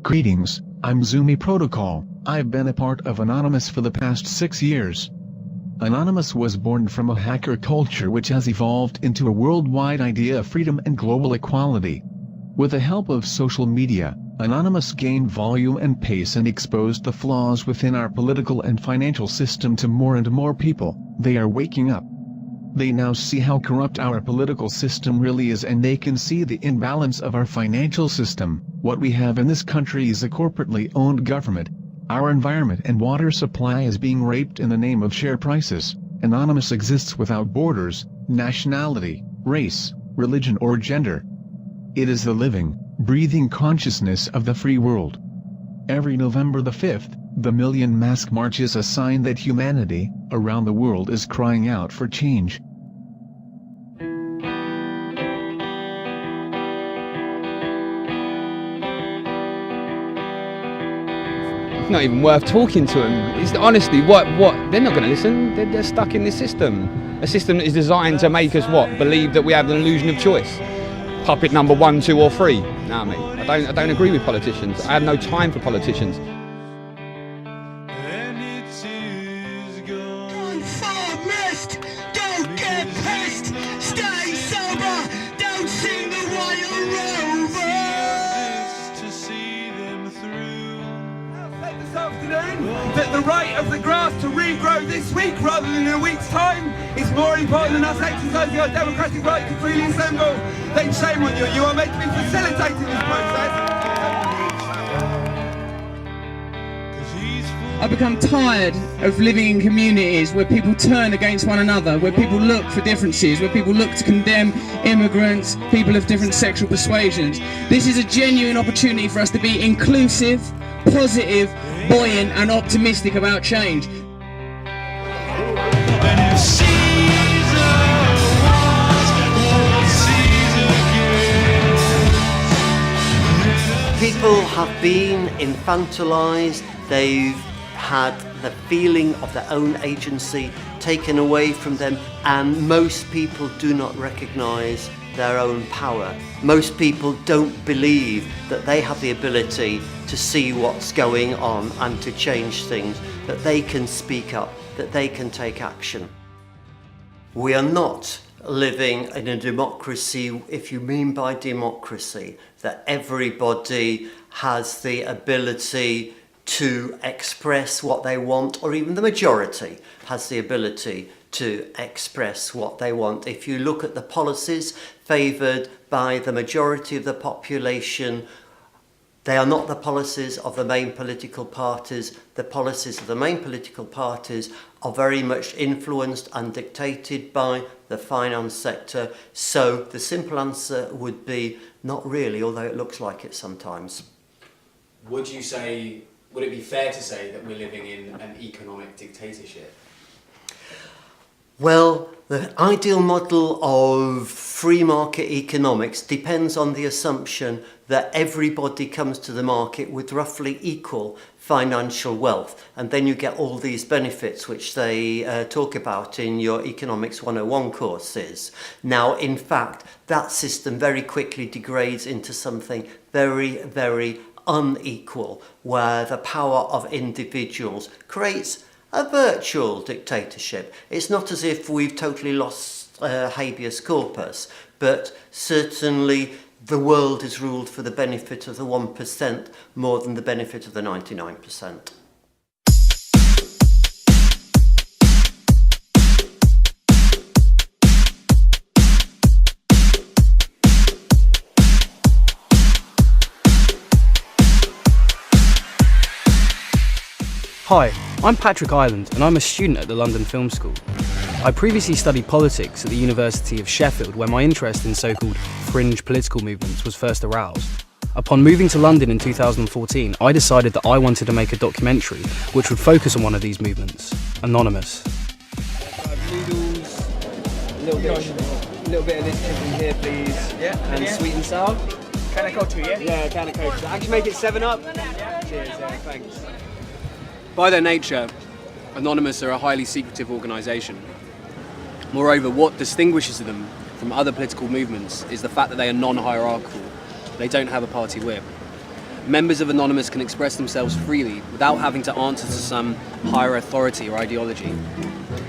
Greetings, I'm Zumi Protocol. I've been a part of Anonymous for the past 6 years. Anonymous was born from a hacker culture which has evolved into a worldwide idea of freedom and global equality. With the help of social media, Anonymous gained volume and pace and exposed the flaws within our political and financial system to more and more people. They are waking up. They now see how corrupt our political system really is, and they can see the imbalance of our financial system. What we have in this country is a corporately owned government. Our environment and water supply is being raped in the name of share prices. Anonymous exists without borders, nationality, race, religion or gender. It is the living, breathing consciousness of the free world. Every November the 5th, the Million Mask March is a sign that humanity, around the world, is crying out for change. It's not even worth talking to them. It's honestly, what? They're not going to listen. They're stuck in this system. A system that is designed to make us believe that we have an illusion of choice. Puppet number 1, 2 or 3. Nah, mate. I don't agree with politicians. I have no time for politicians. Don't fall mist, don't get pissed, stay sober, don't sing the Royal Rover. To see them through. Said this afternoon that the rate of the grass to regrow this week rather than in a week's time is more important than us exercising our democratic right to freely assemble. Then shame on you. You are meant to be facilitating this process. I've become tired of living in communities where people turn against one another, where people look for differences, where people look to condemn immigrants, people of different sexual persuasions. This is a genuine opportunity for us to be inclusive, positive, buoyant and optimistic about change. People have been infantilized, they've had the feeling of their own agency taken away from them, and most people do not recognize their own power. Most people don't believe that they have the ability to see what's going on and to change things, that they can speak up, that they can take action. We are not living in a democracy, if you mean by democracy that everybody has the ability to express what they want, or even the majority has the ability to express what they want. If you look at the policies favoured by the majority of the population, they are not the policies of the main political parties. The policies of the main political parties are very much influenced and dictated by the finance sector. So the simple answer would be not really, although it looks like it sometimes. Would it be fair to say that we're living in an economic dictatorship? Well, the ideal model of free market economics depends on the assumption that everybody comes to the market with roughly equal financial wealth, and then you get all these benefits which they talk about in your Economics 101 courses. Now, in fact, that system very quickly degrades into something very, very unequal, where the power of individuals creates a virtual dictatorship. It's not as if we've totally lost habeas corpus, but certainly the world is ruled for the benefit of the 1% more than the benefit of the 99%. Hi, I'm Patrick Ireland and I'm a student at the London Film School. I previously studied politics at the University of Sheffield, where my interest in so-called fringe political movements was first aroused. Upon moving to London in 2014, I decided that I wanted to make a documentary which would focus on one of these movements, Anonymous. Noodles, a little bit of this chicken here, please. Yeah, and sweet and sour. Can of Coke, yeah? Yeah, can of Coke. Actually, make it 7-Up. Cheers, yeah, thanks. By their nature, Anonymous are a highly secretive organisation. Moreover, what distinguishes them from other political movements is the fact that they are non-hierarchical. They don't have a party whip. members of Anonymous can express themselves freely without having to answer to some higher authority or ideology.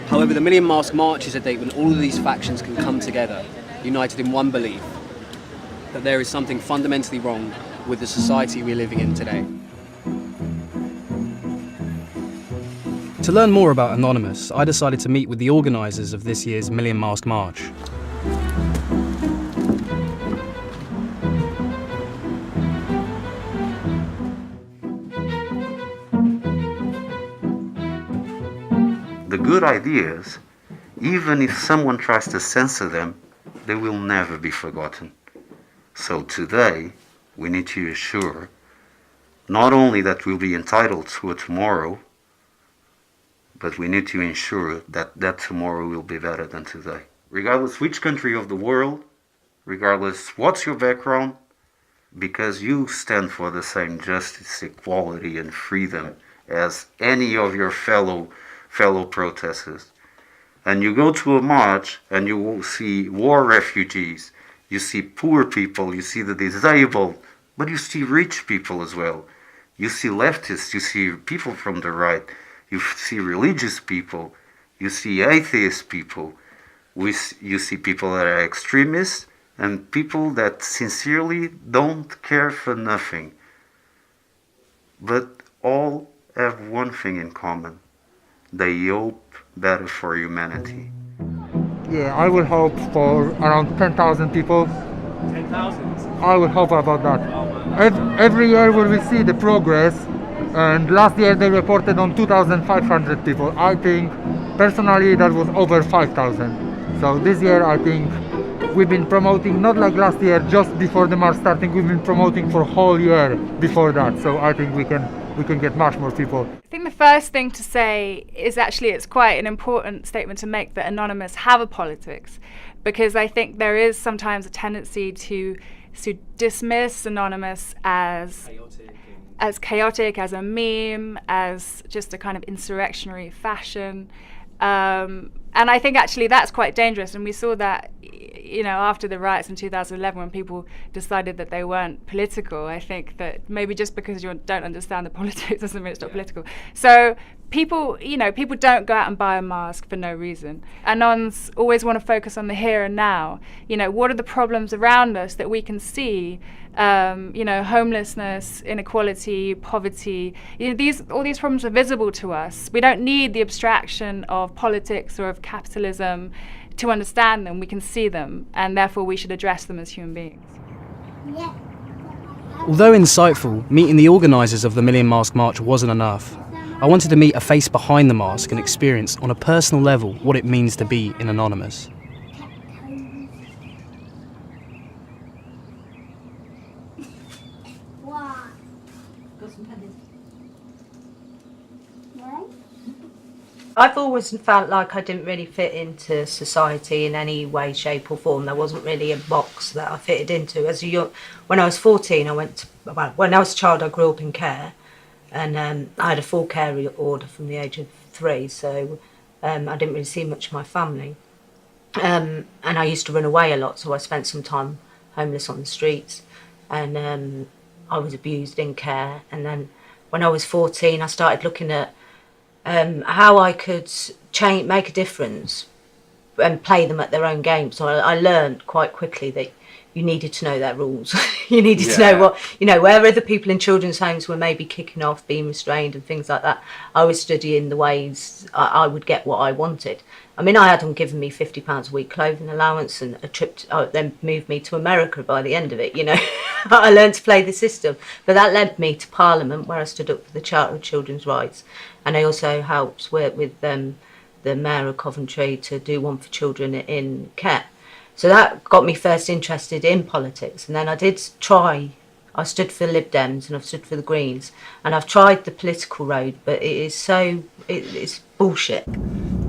However, the Million Mask March is a date when all of these factions can come together, united in one belief, that there is something fundamentally wrong with the society we're living in today. To learn more about Anonymous, I decided to meet with the organisers of this year's Million Mask March. The good ideas, even if someone tries to censor them, they will never be forgotten. So today, we need to assure not only that we'll be entitled to a tomorrow, but we need to ensure that that tomorrow will be better than today. Regardless which country of the world, regardless what's your background, because you stand for the same justice, equality, and freedom as any of your fellow protesters. And you go to a march and you will see war refugees, you see poor people, you see the disabled, but you see rich people as well. You see leftists, you see people from the right, you see religious people, you see atheist people, you see people that are extremists, and people that sincerely don't care for nothing. But all have one thing in common. They hope better for humanity. Yeah, I will hope for around 10,000 people. 10,000? I will hope about that. Every year we will see the progress, and last year they reported on 2,500 people. I think, personally, that was over 5,000. So this year I think we've been promoting, not like last year, just before the march starting, we've been promoting for a whole year before that. So I think we can get much more people. I think the first thing to say is actually it's quite an important statement to make that Anonymous have a politics, because I think there is sometimes a tendency to dismiss Anonymous as chaotic, as a meme, as just a kind of insurrectionary fashion. And I think actually that's quite dangerous, and we saw that, you know, after the riots in 2011 when people decided that they weren't political. I think that maybe just because you don't understand the politics doesn't mean it's not political. So people don't go out and buy a mask for no reason. Anons always want to focus on the here and now. You know, what are the problems around us that we can see? Homelessness, inequality, poverty. You know, all these problems are visible to us. We don't need the abstraction of politics or of capitalism to understand them. We can see them, and therefore we should address them as human beings. Although insightful, meeting the organisers of the Million Mask March wasn't enough. I wanted to meet a face behind the mask and experience on a personal level what it means to be in Anonymous. I've always felt like I didn't really fit into society in any way, shape or form. There wasn't really a box that I fitted into. When I was 14, when I was a child, I grew up in care, and I had a full care order from the age of 3, so I didn't really see much of my family. And I used to run away a lot, so I spent some time homeless on the streets, and I was abused in care. And then when I was 14, I started looking at how I could make a difference and play them at their own game. So I learned quite quickly that you needed to know their rules. You needed to know where other people in children's homes were maybe kicking off, being restrained and things like that. I was studying the ways I would get what I wanted. I mean, I had them giving me £50 a week clothing allowance and a trip then moved me to America by the end of it, you know. I learned to play the system. But that led me to Parliament, where I stood up for the Charter of Children's Rights. And I also helped work with the Mayor of Coventry to do one for children in care. So that got me first interested in politics. And then I stood for Lib Dems and I've stood for the Greens. And I've tried the political road, but it's bullshit.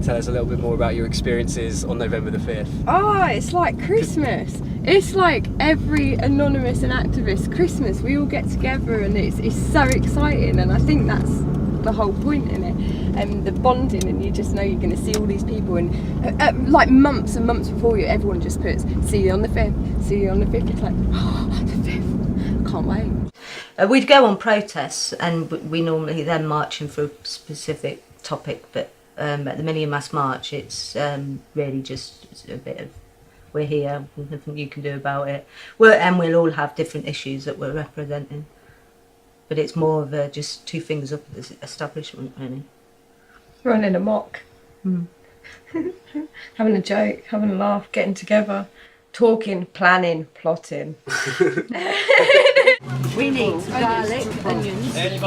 Tell us a little bit more about your experiences on November the 5th. Oh, it's like Christmas. It's like every Anonymous and activist Christmas. We all get together and it's so exciting, and I think that's the whole point in it, and the bonding, and you just know you're going to see all these people, and like months and months before you, everyone just puts, see you on the 5th, see you on the 5th. It's like, oh, the 5th, I can't wait. We'd go on protests, and we normally then marching for a specific topic, but at the Million Mask March, it's really just a bit of, we're here, nothing you can do about it. And we'll all have different issues that we're representing. But it's more of just two fingers up at the establishment, really. Running amok. Having a joke, having a laugh, getting together, talking, planning, plotting. We need garlic, onions. Okay.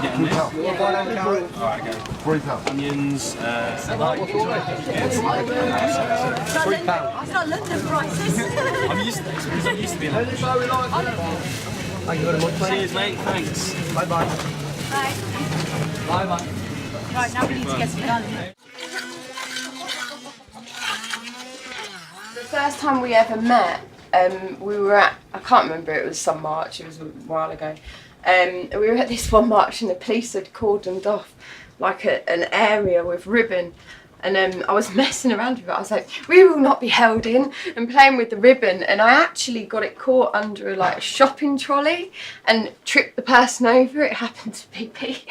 Getting this. Alright, go. £3. Onions. £3. It's not London prices. I'm used to this because I'm used to being like this. Thank you very much. Cheers, mate. Thanks. Bye-bye. Bye. Bye-bye. Right, now we need to get some garlic. The first time we ever met, we were at, I can't remember, it was some march, it was a while ago. We were at this one march and the police had cordoned off like an area with ribbon. And I was messing around with it. I was like, we will not be held in, and playing with the ribbon. And I actually got it caught under a shopping trolley and tripped the person over. It happened to be Pete.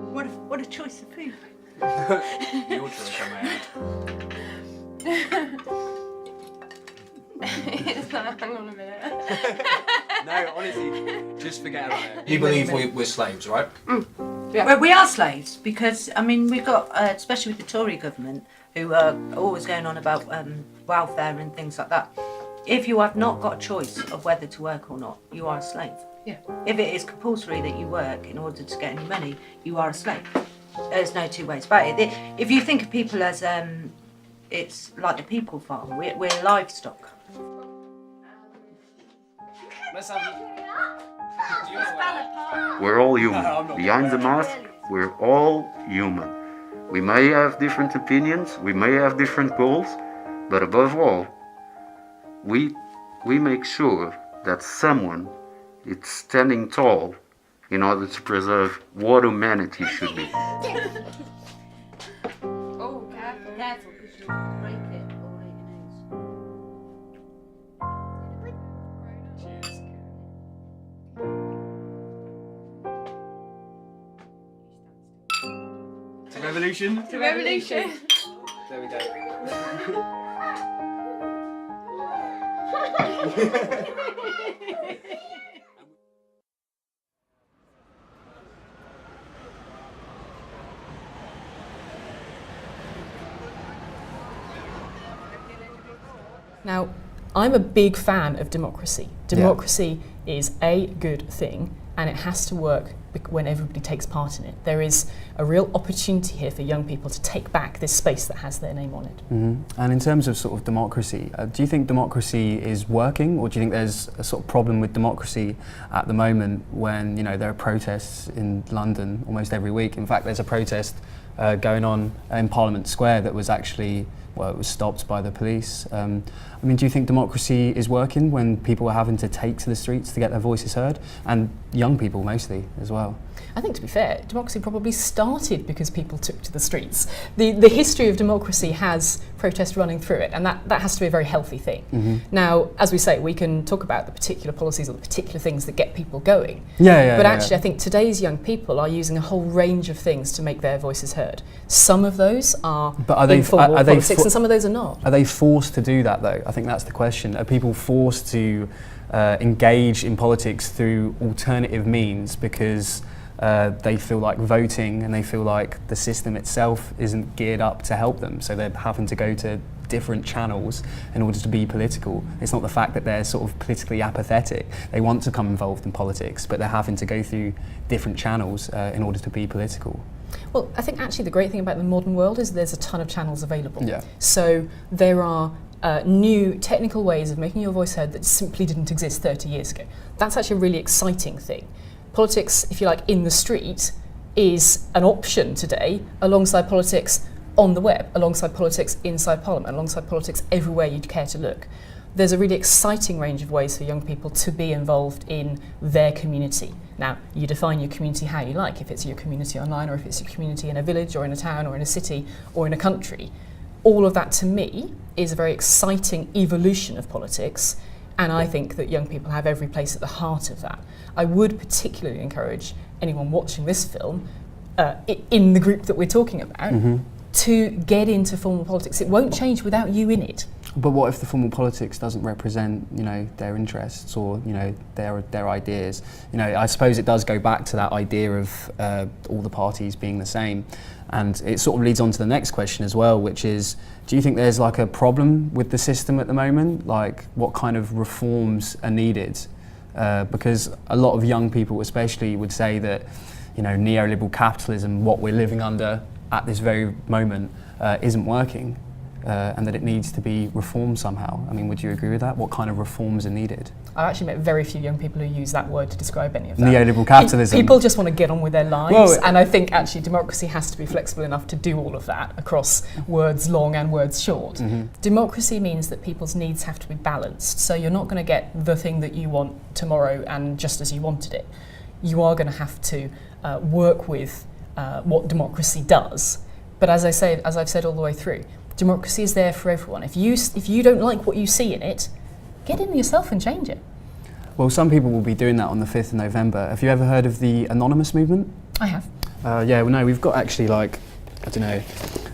What a choice of food. Your choice, It's like, hang on a minute. No, honestly, just forget about it. You believe we're slaves, right? Yeah. Well, we are slaves because, I mean, we've got, especially with the Tory government, who are always going on about welfare and things like that. If you have not got a choice of whether to work or not, you are a slave. Yeah. If it is compulsory that you work in order to get any money, you are a slave. There's no two ways about it. If you think of people as, it's like the people farm, we're livestock. Let's have We're all human. Behind the mask, we're all human. We may have different opinions, we may have different goals, but above all, we make sure that someone is standing tall in order to preserve what humanity should be. Oh, careful, careful, because you'll break it or break your nose. To revolution. To revolution. There we go. Now, I'm a big fan of democracy. Democracy is a good thing, and it has to work when everybody takes part in it. There is a real opportunity here for young people to take back this space that has their name on it. And in terms of sort of democracy, do you think democracy is working, or do you think there's a sort of problem with democracy at the moment when, you know, there are protests in London almost every week? In fact, there's a protest going on in Parliament Square that was actually, well, it was stopped by the police. I mean, do you think democracy is working when people are having to take to the streets to get their voices heard? And young people mostly as well. I think, to be fair, democracy probably started because people took to the streets. The history of democracy has protest running through it, and that has to be a very healthy thing. Now, as we say, we can talk about the particular policies or the particular things that get people going. But actually, I think today's young people are using a whole range of things to make their voices heard. Some of those are informal politics, and some of those are not. Are they forced to do that, though? I think that's the question. Are people forced to engage in politics through alternative means because they feel like voting and they feel like the system itself isn't geared up to help them, so they're having to go to different channels in order to be political? It's not the fact that they're sort of politically apathetic. They want to come involved in politics, but they're having to go through different channels in order to be political. Well, I think actually the great thing about the modern world is there's a ton of channels available. Yeah. So there are new technical ways of making your voice heard that simply didn't exist 30 years ago. That's actually a really exciting thing. Politics, if you like, in the street is an option today alongside politics on the web, alongside politics inside Parliament, alongside politics everywhere you'd care to look. There's a really exciting range of ways for young people to be involved in their community. Now, you define your community how you like, if it's your community online or if it's your community in a village or in a town or in a city or in a country. All of that, to me, is a very exciting evolution of politics And I think that young people have every place at the heart of that. I would particularly encourage anyone watching this film, in the group that we're talking about, to get into formal politics. It won't change without you in it. But what if the formal politics doesn't represent, their interests or, their ideas? I suppose it does go back to that idea of all the parties being the same. And it sort of leads on to the next question as well, which is, do you think there's like a problem with the system at the moment? Like, what kind of reforms are needed? Because a lot of young people especially would say that, neoliberal capitalism, what we're living under at this very moment, isn't working. And that it needs to be reformed somehow. I mean, would you agree with that? What kind of reforms are needed? I've actually met very few young people who use that word to describe any of that. Neoliberal capitalism. People just want to get on with their lives, and I think actually democracy has to be flexible enough to do all of that across words long and words short. Democracy means that people's needs have to be balanced, so you're not going to get the thing that you want tomorrow and just as you wanted it. You are going to have to work with what democracy does. But as I've said all the way through, democracy is there for everyone. If you don't like what you see in it, get in yourself and change it. Well, some people will be doing that on the 5th of November. Have you ever heard of the Anonymous movement? I have. We've got actually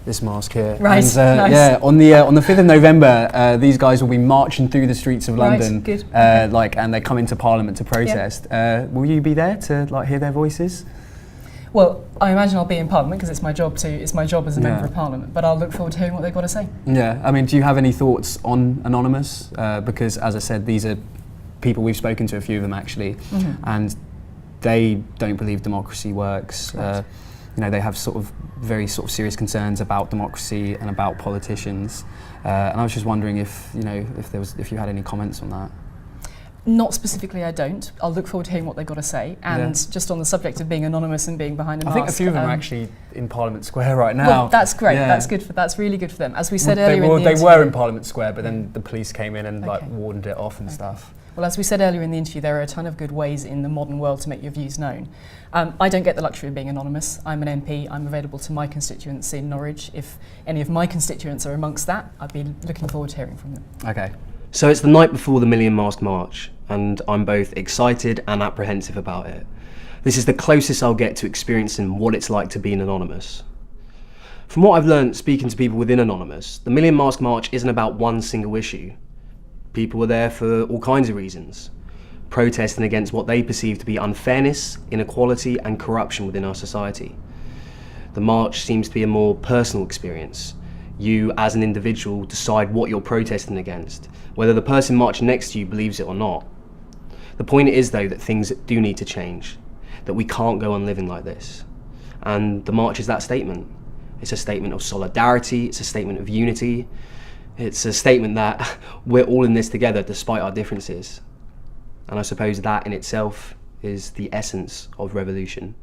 this mask here. Right, and, nice. Yeah, on the 5th of November, these guys will be marching through the streets of London. Right, good. And they come into Parliament to protest. Will you be there to hear their voices? Well, I imagine I'll be in Parliament because it's my job as a member of Parliament, but I'll look forward to hearing what they've got to say. Yeah, I mean, do you have any thoughts on Anonymous? Because, as I said, these are people, we've spoken to a few of them actually, and they don't believe democracy works. Right. They have very serious concerns about democracy and about politicians. And I was just wondering if you had any comments on that. Not specifically, I don't. I'll look forward to hearing what they've got to say. And just on the subject of being anonymous and being behind a mask, I think a few of them are actually in Parliament Square right now. Well, that's great. Yeah. That's really good for them. As we said earlier in the interview, they were in Parliament Square, but then the police came in and wardened it off and stuff. Well, as we said earlier in the interview, there are a ton of good ways in the modern world to make your views known. I don't get the luxury of being anonymous. I'm an MP. I'm available to my constituents in Norwich. If any of my constituents are amongst that, I'd be looking forward to hearing from them. Okay. So it's the night before the Million Mask March, and I'm both excited and apprehensive about it. This is the closest I'll get to experiencing what it's like to be an Anonymous. From what I've learned speaking to people within Anonymous, the Million Mask March isn't about one single issue. People are there for all kinds of reasons, protesting against what they perceive to be unfairness, inequality and corruption within our society. The march seems to be a more personal experience. You, as an individual, decide what you're protesting against, whether the person marching next to you believes it or not. The point is, though, that things do need to change, that we can't go on living like this. And the march is that statement. It's a statement of solidarity, it's a statement of unity, it's a statement that we're all in this together despite our differences. And I suppose that in itself is the essence of revolution.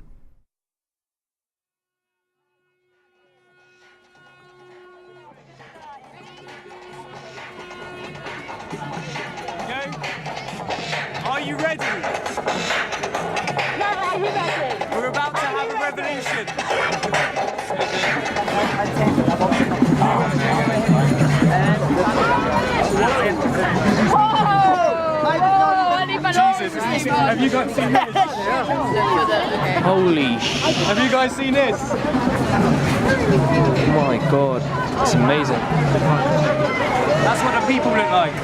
Are you ready? We're about to have a revolution. Jesus, have you guys seen this? Holy shit. Have you guys seen this? Oh my god, it's amazing. That's what the people look like.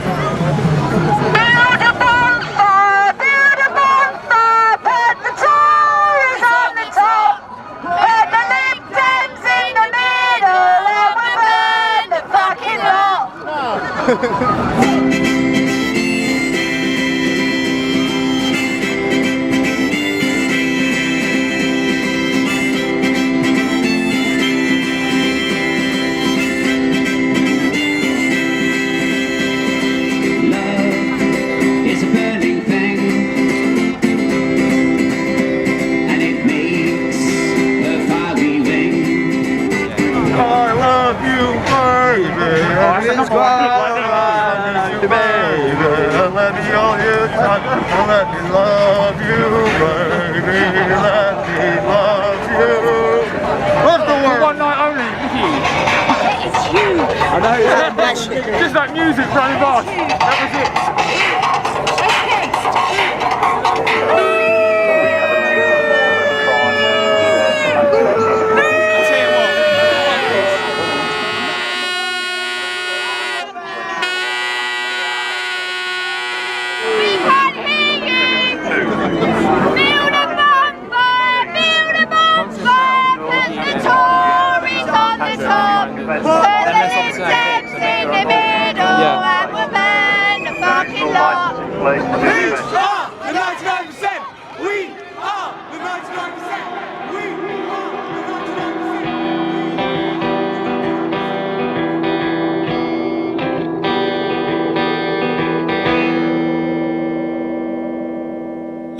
Let me love you, baby. Let me love you. What's the word? One night only, Vicky. It's huge. I know. Just like music running past. That was it.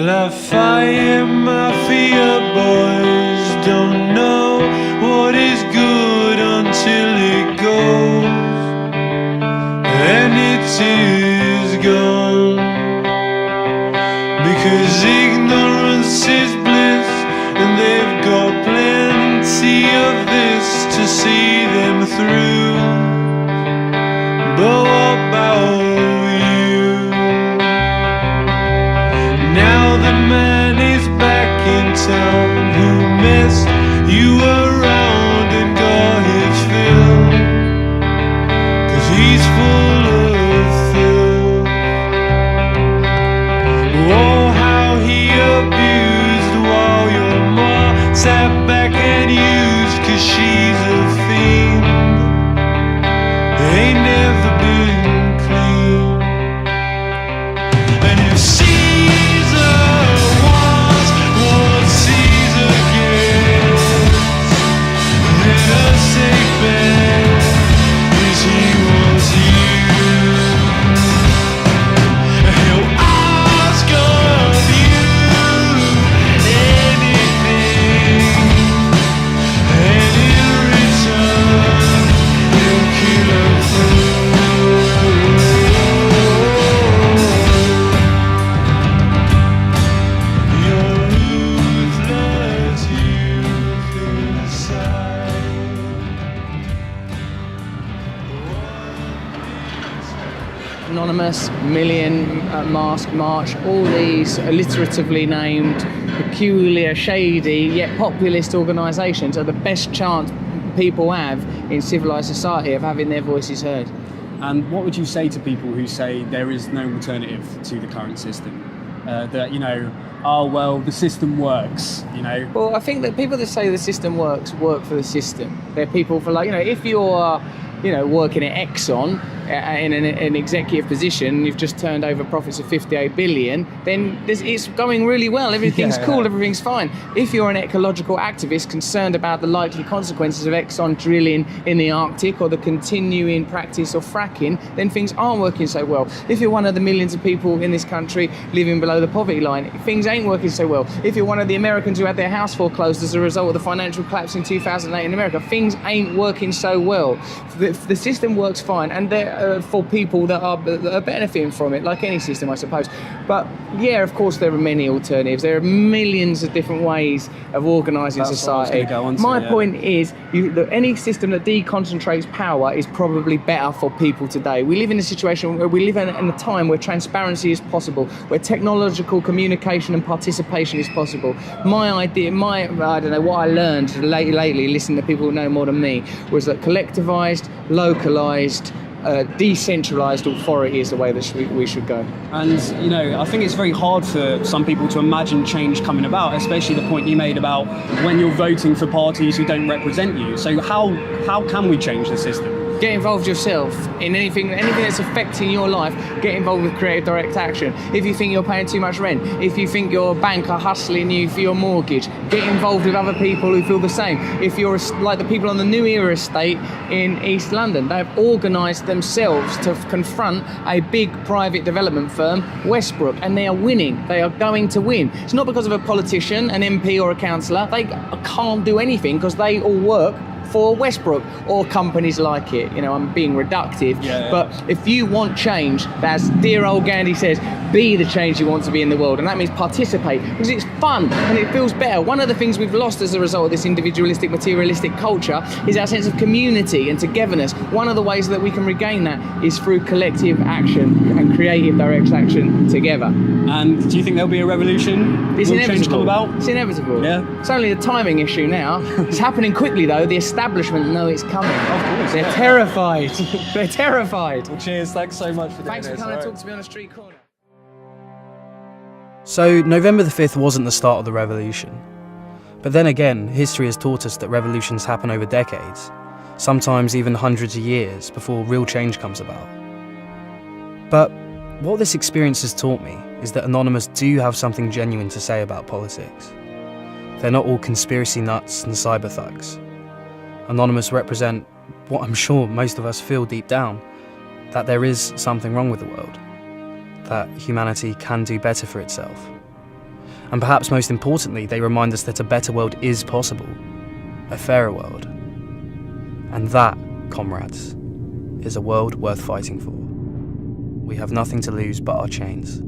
Lafayette Mafia boys don't know what is good until it goes, and it is gone. Because ignorance is bliss, and they've got plenty of this to see them through. But what about you? Now the man is back in town who messed you around and got his fill, 'cause he's full of filth. Oh, how he abused while your ma sat back and used, 'cause she's a fiend, ain't never been clean. And if Caesar wants what Caesar gets, then a safe bet is he wants you. He'll ask of you anything, and in return he'll kill a fool. Your ruthless youth inside. Anonymous, Million Mask March, all these alliteratively named, peculiar, shady, yet populist organisations are the best chance people have in civilised society of having their voices heard. And what would you say to people who say there is no alternative to the current system? That, you know, oh, well, the system works, you know? Well, I think that people that say the system works work for the system. They're people for, like, you know, if you're, you know, working at Exxon in an executive position, you've just turned over profits of 58 billion, then it's going really well, everything's cool, everything's fine. If you're an ecological activist concerned about the likely consequences of Exxon drilling in the Arctic or the continuing practice of fracking, then things aren't working so well. If you're one of the millions of people in this country living below the poverty line, things ain't working so well. If you're one of the Americans who had their house foreclosed as a result of the financial collapse in 2008 in America, things ain't working so well. The system works fine, and there for people that are benefiting from it, like any system, I suppose. But yeah, of course, there are many alternatives. There are millions of different ways of organising society. My point is, that any system that deconcentrates power is probably better for people today. We live in a situation where we live in a time where transparency is possible, where technological communication and participation is possible. My idea, I don't know, what I learned lately, listening to people who know more than me, was that collectivised, localised, decentralised authority is the way that we should go. And, you know, I think it's very hard for some people to imagine change coming about, especially the point you made about when you're voting for parties who don't represent you. So how can we change the system? Get involved yourself in anything that's affecting your life. Get involved with creative direct action. If you think you're paying too much rent, if you think your bank are hustling you for your mortgage, get involved with other people who feel the same. If you're like the people on the New Era estate in East London, they've organised themselves to confront a big private development firm, Westbrook, and they are winning. They are going to win. It's not because of a politician, an MP or a councillor. They can't do anything because they all work for Westbrook or companies like it. You know, I'm being reductive, but if you want change, as dear old Gandhi says, be the change you want to be in the world, and that means participate, because it's fun and it feels better. One of the things we've lost as a result of this individualistic, materialistic culture is our sense of community and togetherness. One of the ways that we can regain that is through collective action and creative direct action together. And do you think there'll be a revolution? It's Will inevitable. change come about? It's inevitable. Yeah. It's only a timing issue now. It's happening quickly though. The establishment know it's coming. Of course. They're terrified. They're terrified. Well, cheers. Thanks so much for Thanks for doing coming this. to talk to me on a street corner. So, November the 5th wasn't the start of the revolution. But then again, history has taught us that revolutions happen over decades, sometimes even hundreds of years before real change comes about. But what this experience has taught me is that Anonymous do have something genuine to say about politics. They're not all conspiracy nuts and cyber thugs. Anonymous represent what I'm sure most of us feel deep down, that there is something wrong with the world, that humanity can do better for itself. And perhaps most importantly, they remind us that a better world is possible, a fairer world. And that, comrades, is a world worth fighting for. We have nothing to lose but our chains.